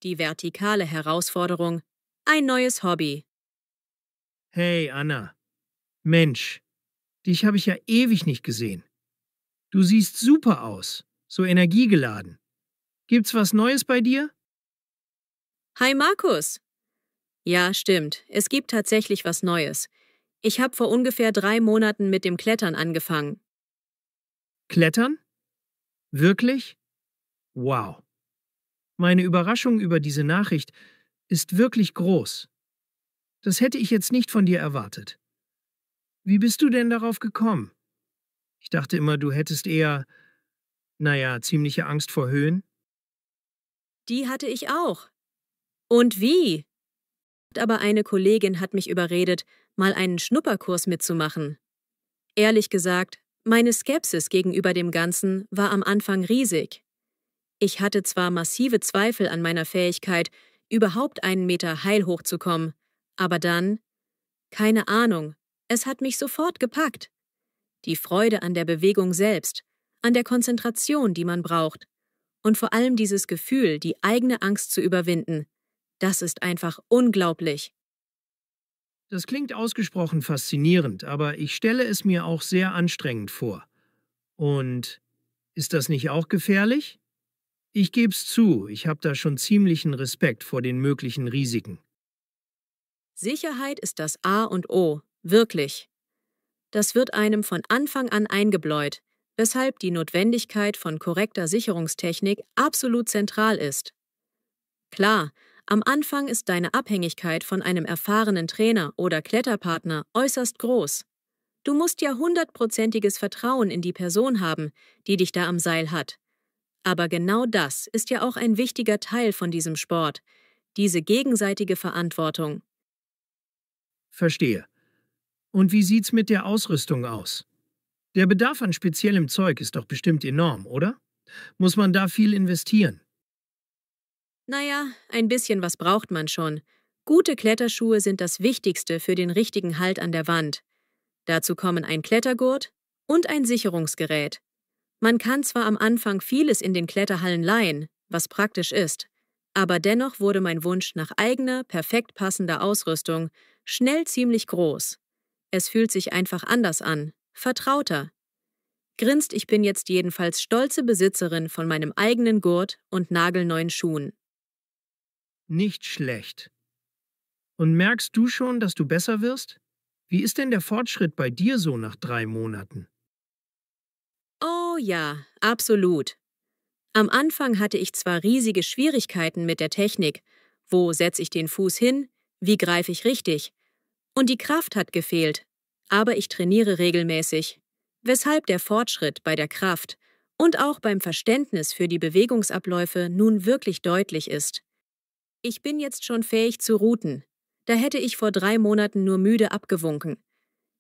Die vertikale Herausforderung. Ein neues Hobby. Hey, Anna. Mensch, dich habe ich ja ewig nicht gesehen. Du siehst super aus, so energiegeladen. Gibt's was Neues bei dir? Hi Markus! Ja, stimmt. Es gibt tatsächlich was Neues. Ich habe vor ungefähr 3 Monaten mit dem Klettern angefangen. Klettern? Wirklich? Wow. Meine Überraschung über diese Nachricht ist wirklich groß. Das hätte ich jetzt nicht von dir erwartet. Wie bist du denn darauf gekommen? Ich dachte immer, du hättest eher, ziemliche Angst vor Höhen. Die hatte ich auch. Und wie? Aber eine Kollegin hat mich überredet, mal einen Schnupperkurs mitzumachen. Ehrlich gesagt, meine Skepsis gegenüber dem Ganzen war am Anfang riesig. Ich hatte zwar massive Zweifel an meiner Fähigkeit, überhaupt 1 Meter heil hochzukommen, aber dann, keine Ahnung, es hat mich sofort gepackt. Die Freude an der Bewegung selbst, an der Konzentration, die man braucht, und vor allem dieses Gefühl, die eigene Angst zu überwinden, das ist einfach unglaublich. Das klingt ausgesprochen faszinierend, aber ich stelle es mir auch sehr anstrengend vor. Und ist das nicht auch gefährlich? Ich geb's zu, ich habe da schon ziemlichen Respekt vor den möglichen Risiken. Sicherheit ist das A und O, wirklich. Das wird einem von Anfang an eingebläut, weshalb die Notwendigkeit von korrekter Sicherungstechnik absolut zentral ist. Klar, am Anfang ist deine Abhängigkeit von einem erfahrenen Trainer oder Kletterpartner äußerst groß. Du musst ja 100%iges Vertrauen in die Person haben, die dich da am Seil hat. Aber genau das ist ja auch ein wichtiger Teil von diesem Sport, diese gegenseitige Verantwortung. Verstehe. Und wie sieht's mit der Ausrüstung aus? Der Bedarf an speziellem Zeug ist doch bestimmt enorm, oder? Muss man da viel investieren? Naja, ein bisschen was braucht man schon. Gute Kletterschuhe sind das Wichtigste für den richtigen Halt an der Wand. Dazu kommen ein Klettergurt und ein Sicherungsgerät. Man kann zwar am Anfang vieles in den Kletterhallen leihen, was praktisch ist, aber dennoch wurde mein Wunsch nach eigener, perfekt passender Ausrüstung schnell ziemlich groß. Es fühlt sich einfach anders an, vertrauter. Grinst, ich bin jetzt jedenfalls stolze Besitzerin von meinem eigenen Gurt und nagelneuen Schuhen. Nicht schlecht. Und merkst du schon, dass du besser wirst? Wie ist denn der Fortschritt bei dir so nach 3 Monaten? Oh ja, absolut. Am Anfang hatte ich zwar riesige Schwierigkeiten mit der Technik. Wo setze ich den Fuß hin? Wie greife ich richtig? Und die Kraft hat gefehlt. Aber ich trainiere regelmäßig, weshalb der Fortschritt bei der Kraft und auch beim Verständnis für die Bewegungsabläufe nun wirklich deutlich ist. Ich bin jetzt schon fähig zu routen. Da hätte ich vor 3 Monaten nur müde abgewunken.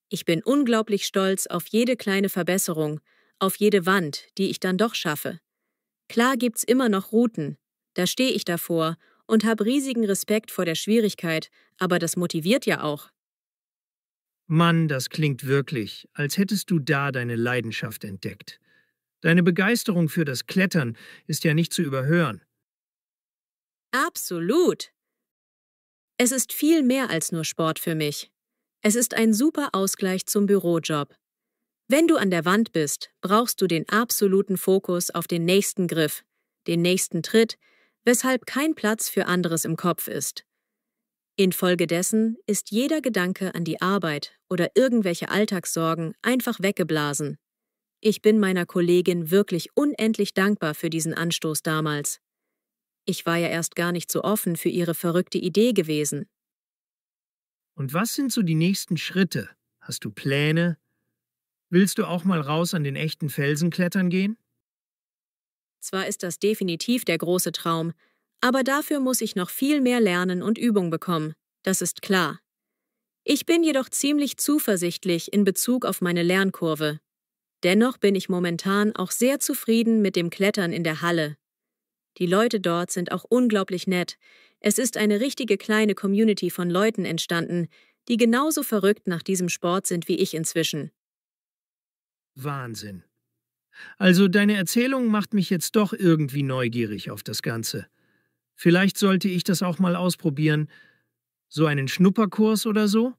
Ich bin unglaublich stolz auf jede kleine Verbesserung, auf jede Wand, die ich dann doch schaffe. Klar gibt's immer noch Routen. Da stehe ich davor und habe riesigen Respekt vor der Schwierigkeit, aber das motiviert ja auch. Mann, das klingt wirklich, als hättest du da deine Leidenschaft entdeckt. Deine Begeisterung für das Klettern ist ja nicht zu überhören. Absolut! Es ist viel mehr als nur Sport für mich. Es ist ein super Ausgleich zum Bürojob. Wenn du an der Wand bist, brauchst du den absoluten Fokus auf den nächsten Griff, den nächsten Tritt, weshalb kein Platz für anderes im Kopf ist. Infolgedessen ist jeder Gedanke an die Arbeit oder irgendwelche Alltagssorgen einfach weggeblasen. Ich bin meiner Kollegin wirklich unendlich dankbar für diesen Anstoß damals. Ich war ja erst gar nicht so offen für ihre verrückte Idee gewesen. Und was sind so die nächsten Schritte? Hast du Pläne? Willst du auch mal raus an den echten Felsen klettern gehen? Zwar ist das definitiv der große Traum, aber dafür muss ich noch viel mehr lernen und Übung bekommen, das ist klar. Ich bin jedoch ziemlich zuversichtlich in Bezug auf meine Lernkurve. Dennoch bin ich momentan auch sehr zufrieden mit dem Klettern in der Halle. Die Leute dort sind auch unglaublich nett. Es ist eine richtige kleine Community von Leuten entstanden, die genauso verrückt nach diesem Sport sind wie ich inzwischen. Wahnsinn. Also deine Erzählung macht mich jetzt doch irgendwie neugierig auf das Ganze. Vielleicht sollte ich das auch mal ausprobieren. So einen Schnupperkurs oder so?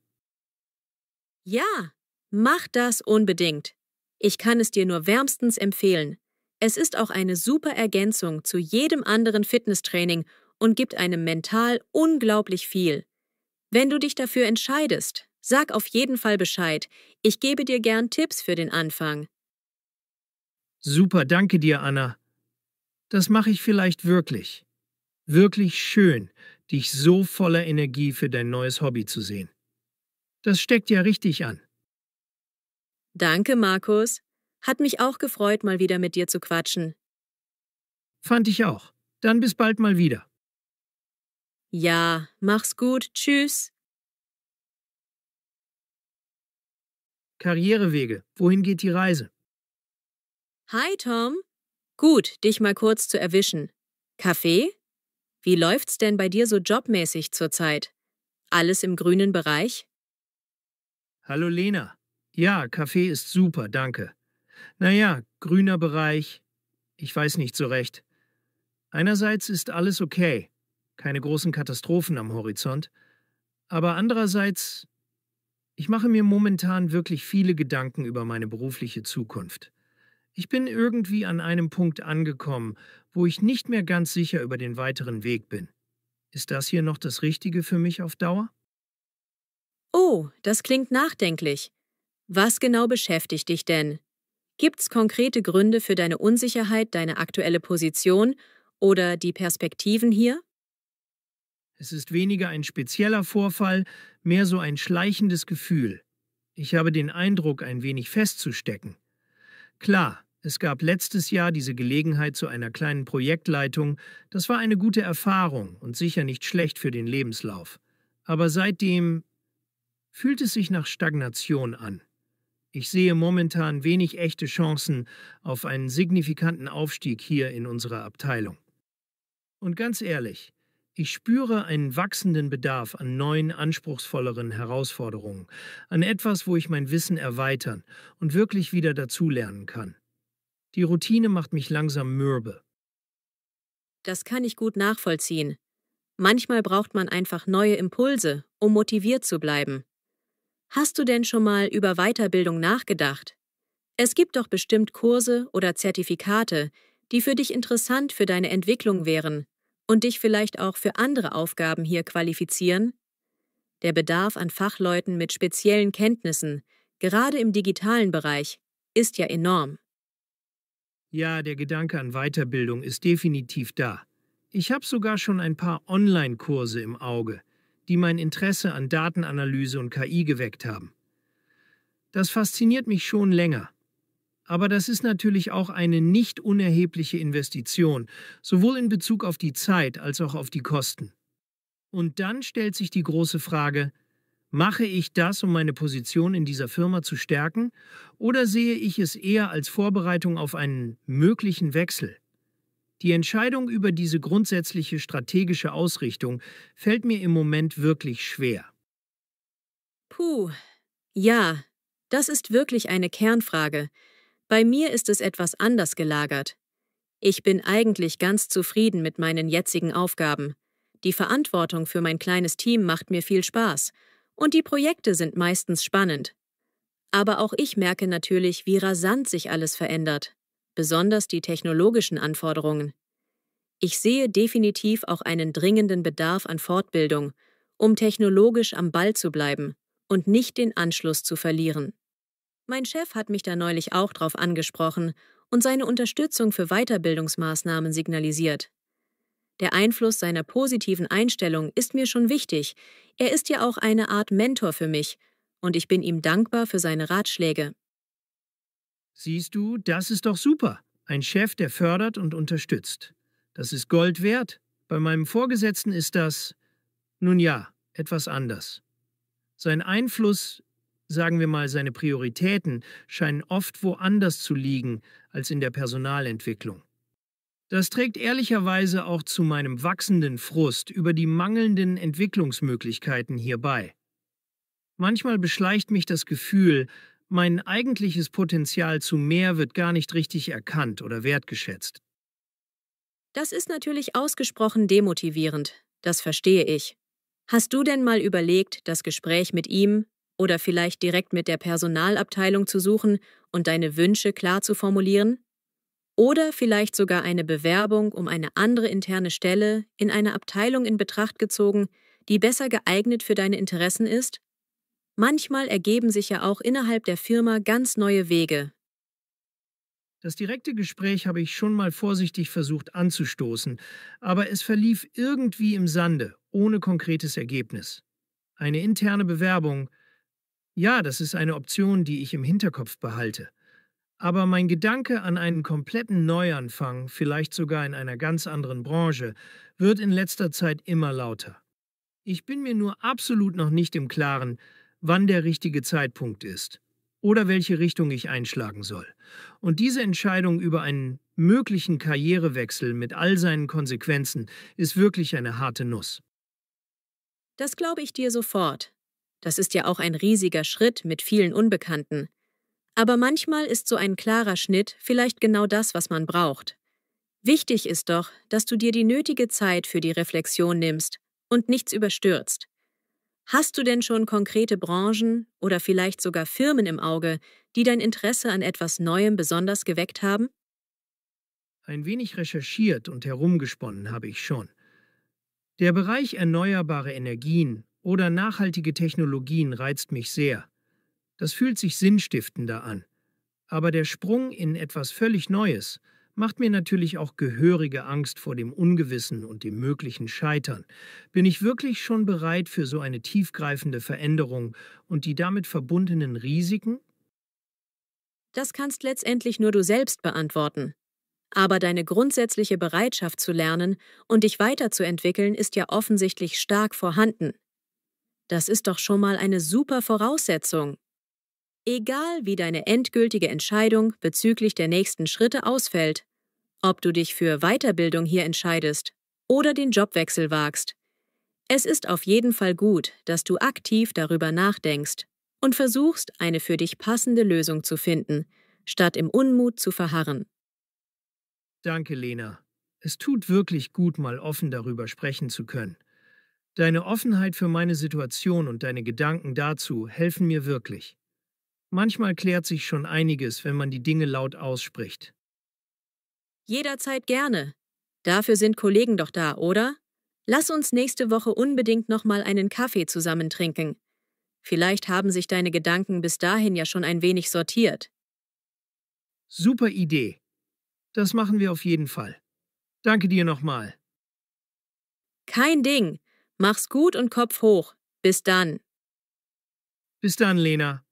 Ja, mach das unbedingt. Ich kann es dir nur wärmstens empfehlen. Es ist auch eine super Ergänzung zu jedem anderen Fitnesstraining und gibt einem mental unglaublich viel. Wenn du dich dafür entscheidest, sag auf jeden Fall Bescheid. Ich gebe dir gern Tipps für den Anfang. Super, danke dir, Anna. Das mache ich vielleicht wirklich. Wirklich schön, dich so voller Energie für dein neues Hobby zu sehen. Das steckt ja richtig an. Danke, Markus. Hat mich auch gefreut, mal wieder mit dir zu quatschen. Fand ich auch. Dann bis bald mal wieder. Ja, mach's gut. Tschüss. Karrierewege. Wohin geht die Reise? Hi, Tom. Gut, dich mal kurz zu erwischen. Kaffee? Wie läuft's denn bei dir so jobmäßig zurzeit? Alles im grünen Bereich? Hallo Lena. Ja, Kaffee ist super, danke. Naja, grüner Bereich. Ich weiß nicht so recht. Einerseits ist alles okay. Keine großen Katastrophen am Horizont. Aber andererseits, ich mache mir momentan wirklich viele Gedanken über meine berufliche Zukunft. Ich bin irgendwie an einem Punkt angekommen, wo ich nicht mehr ganz sicher über den weiteren Weg bin. Ist das hier noch das Richtige für mich auf Dauer? Oh, das klingt nachdenklich. Was genau beschäftigt dich denn? Gibt's konkrete Gründe für deine Unsicherheit, deine aktuelle Position oder die Perspektiven hier? Es ist weniger ein spezieller Vorfall, mehr so ein schleichendes Gefühl. Ich habe den Eindruck, ein wenig festzustecken. Klar, es gab letztes Jahr diese Gelegenheit zu einer kleinen Projektleitung, das war eine gute Erfahrung und sicher nicht schlecht für den Lebenslauf. Aber seitdem fühlt es sich nach Stagnation an. Ich sehe momentan wenig echte Chancen auf einen signifikanten Aufstieg hier in unserer Abteilung. Und ganz ehrlich, ich spüre einen wachsenden Bedarf an neuen, anspruchsvolleren Herausforderungen, an etwas, wo ich mein Wissen erweitern und wirklich wieder dazulernen kann. Die Routine macht mich langsam mürbe. Das kann ich gut nachvollziehen. Manchmal braucht man einfach neue Impulse, um motiviert zu bleiben. Hast du denn schon mal über Weiterbildung nachgedacht? Es gibt doch bestimmt Kurse oder Zertifikate, die für dich interessant für deine Entwicklung wären und dich vielleicht auch für andere Aufgaben hier qualifizieren? Der Bedarf an Fachleuten mit speziellen Kenntnissen, gerade im digitalen Bereich, ist ja enorm. Ja, der Gedanke an Weiterbildung ist definitiv da. Ich habe sogar schon ein paar Online-Kurse im Auge, die mein Interesse an Datenanalyse und KI geweckt haben. Das fasziniert mich schon länger. Aber das ist natürlich auch eine nicht unerhebliche Investition, sowohl in Bezug auf die Zeit als auch auf die Kosten. Und dann stellt sich die große Frage, mache ich das, um meine Position in dieser Firma zu stärken, oder sehe ich es eher als Vorbereitung auf einen möglichen Wechsel? Die Entscheidung über diese grundsätzliche strategische Ausrichtung fällt mir im Moment wirklich schwer. Puh, ja, das ist wirklich eine Kernfrage. Bei mir ist es etwas anders gelagert. Ich bin eigentlich ganz zufrieden mit meinen jetzigen Aufgaben. Die Verantwortung für mein kleines Team macht mir viel Spaß und die Projekte sind meistens spannend. Aber auch ich merke natürlich, wie rasant sich alles verändert, besonders die technologischen Anforderungen. Ich sehe definitiv auch einen dringenden Bedarf an Fortbildung, um technologisch am Ball zu bleiben und nicht den Anschluss zu verlieren. Mein Chef hat mich da neulich auch drauf angesprochen und seine Unterstützung für Weiterbildungsmaßnahmen signalisiert. Der Einfluss seiner positiven Einstellung ist mir schon wichtig. Er ist ja auch eine Art Mentor für mich und ich bin ihm dankbar für seine Ratschläge. Siehst du, das ist doch super. Ein Chef, der fördert und unterstützt. Das ist Gold wert. Bei meinem Vorgesetzten ist das, nun ja, etwas anders. Sein Einfluss, sagen wir mal seine Prioritäten, scheinen oft woanders zu liegen als in der Personalentwicklung. Das trägt ehrlicherweise auch zu meinem wachsenden Frust über die mangelnden Entwicklungsmöglichkeiten hier bei. Manchmal beschleicht mich das Gefühl, mein eigentliches Potenzial zu mehr wird gar nicht richtig erkannt oder wertgeschätzt. Das ist natürlich ausgesprochen demotivierend, das verstehe ich. Hast du denn mal überlegt, das Gespräch mit ihm oder vielleicht direkt mit der Personalabteilung zu suchen und deine Wünsche klar zu formulieren? Oder vielleicht sogar eine Bewerbung um eine andere interne Stelle in einer Abteilung in Betracht gezogen, die besser geeignet für deine Interessen ist? Manchmal ergeben sich ja auch innerhalb der Firma ganz neue Wege. Das direkte Gespräch habe ich schon mal vorsichtig versucht anzustoßen, aber es verlief irgendwie im Sande, ohne konkretes Ergebnis. Eine interne Bewerbung, ja, das ist eine Option, die ich im Hinterkopf behalte. Aber mein Gedanke an einen kompletten Neuanfang, vielleicht sogar in einer ganz anderen Branche, wird in letzter Zeit immer lauter. Ich bin mir nur absolut noch nicht im Klaren, wann der richtige Zeitpunkt ist oder welche Richtung ich einschlagen soll. Und diese Entscheidung über einen möglichen Karrierewechsel mit all seinen Konsequenzen ist wirklich eine harte Nuss. Das glaube ich dir sofort. Das ist ja auch ein riesiger Schritt mit vielen Unbekannten. Aber manchmal ist so ein klarer Schnitt vielleicht genau das, was man braucht. Wichtig ist doch, dass du dir die nötige Zeit für die Reflexion nimmst und nichts überstürzt. Hast du denn schon konkrete Branchen oder vielleicht sogar Firmen im Auge, die dein Interesse an etwas Neuem besonders geweckt haben? Ein wenig recherchiert und herumgesponnen habe ich schon. Der Bereich erneuerbare Energien oder nachhaltige Technologien reizt mich sehr. Das fühlt sich sinnstiftender an. Aber der Sprung in etwas völlig Neues macht mir natürlich auch gehörige Angst vor dem Ungewissen und dem möglichen Scheitern. Bin ich wirklich schon bereit für so eine tiefgreifende Veränderung und die damit verbundenen Risiken? Das kannst letztendlich nur du selbst beantworten. Aber deine grundsätzliche Bereitschaft zu lernen und dich weiterzuentwickeln ist ja offensichtlich stark vorhanden. Das ist doch schon mal eine super Voraussetzung. Egal wie deine endgültige Entscheidung bezüglich der nächsten Schritte ausfällt, ob du dich für Weiterbildung hier entscheidest oder den Jobwechsel wagst, es ist auf jeden Fall gut, dass du aktiv darüber nachdenkst und versuchst, eine für dich passende Lösung zu finden, statt im Unmut zu verharren. Danke, Lena. Es tut wirklich gut, mal offen darüber sprechen zu können. Deine Offenheit für meine Situation und deine Gedanken dazu helfen mir wirklich. Manchmal klärt sich schon einiges, wenn man die Dinge laut ausspricht. Jederzeit gerne. Dafür sind Kollegen doch da, oder? Lass uns nächste Woche unbedingt nochmal einen Kaffee zusammen trinken. Vielleicht haben sich deine Gedanken bis dahin ja schon ein wenig sortiert. Super Idee. Das machen wir auf jeden Fall. Danke dir nochmal. Kein Ding. Mach's gut und Kopf hoch. Bis dann. Bis dann, Lena.